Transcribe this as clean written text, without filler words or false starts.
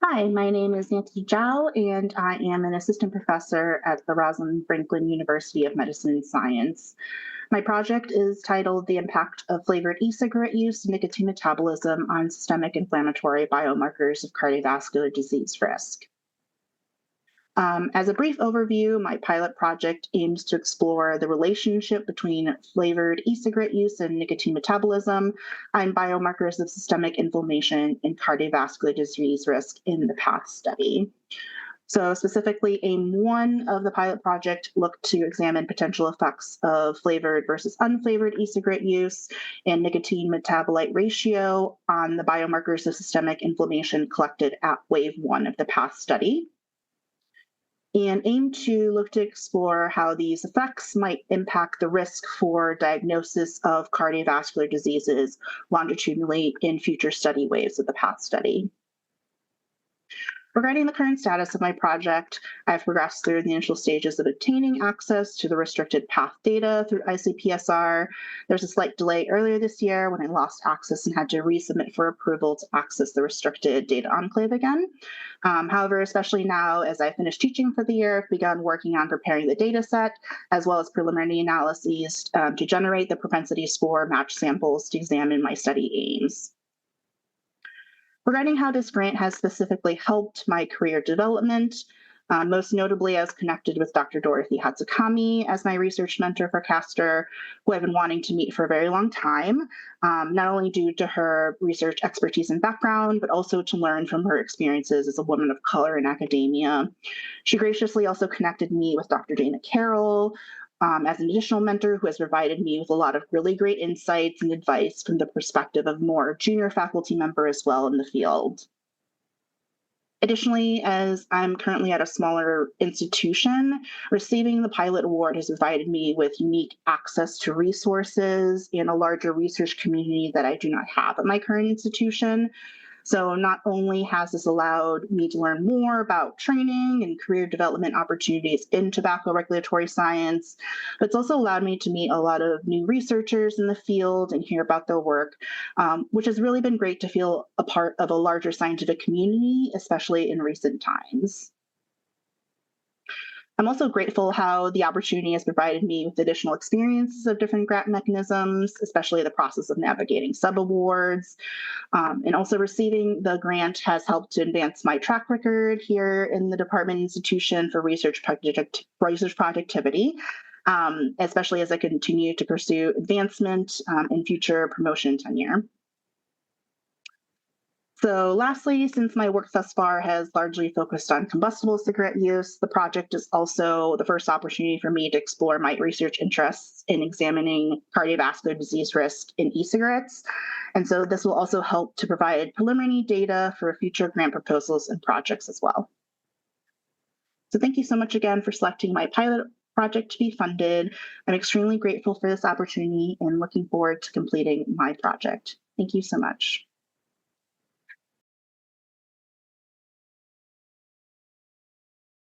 Hi, my name is Nancy Zhao, and I am an assistant professor at the Rosalind Franklin University of Medicine and Science. My project is titled The Impact of Flavored E-Cigarette Use and Nicotine Metabolism on Systemic Inflammatory Biomarkers of Cardiovascular Disease Risk. As a brief overview, my pilot project aims to explore the relationship between flavored e-cigarette use and nicotine metabolism on biomarkers of systemic inflammation and cardiovascular disease risk in the PATH study. So specifically, aim one of the pilot project looked to examine potential effects of flavored versus unflavored e-cigarette use and nicotine metabolite ratio on the biomarkers of systemic inflammation collected at wave one of the PATH study, and aim to look to explore how these effects might impact the risk for diagnosis of cardiovascular diseases longitudinally in future study waves of the PATH study. Regarding the current status of my project, I've progressed through the initial stages of obtaining access to the restricted PATH data through ICPSR. There's a slight delay earlier this year when I lost access and had to resubmit for approval to access the restricted data enclave again. However, especially now as I finished teaching for the year, I've begun working on preparing the data set as well as preliminary analyses to generate the propensity score match samples to examine my study aims. Regarding how this grant has specifically helped my career development, most notably, I was connected with Dr. Dorothy Hatsukami as my research mentor for CAsToR, who I've been wanting to meet for a very long time, not only due to her research expertise and background, but also to learn from her experiences as a woman of color in academia. She graciously also connected me with Dr. Dana Carroll, as an additional mentor who has provided me with a lot of really great insights and advice from the perspective of more junior faculty member as well in the field. Additionally, as I'm currently at a smaller institution, receiving the pilot award has provided me with unique access to resources and a larger research community that I do not have at my current institution. So not only has this allowed me to learn more about training and career development opportunities in tobacco regulatory science, but it's also allowed me to meet a lot of new researchers in the field and hear about their work, which has really been great to feel a part of a larger scientific community, especially in recent times. I'm also grateful how the opportunity has provided me with additional experiences of different grant mechanisms, especially the process of navigating subawards. And also receiving the grant has helped to advance my track record here in the department institution for research productivity, especially as I continue to pursue advancement in future promotion and tenure. So lastly, since my work thus far has largely focused on combustible cigarette use, the project is also the first opportunity for me to explore my research interests in examining cardiovascular disease risk in e-cigarettes. And so this will also help to provide preliminary data for future grant proposals and projects as well. So thank you so much again for selecting my pilot project to be funded. I'm extremely grateful for this opportunity and looking forward to completing my project. Thank you so much.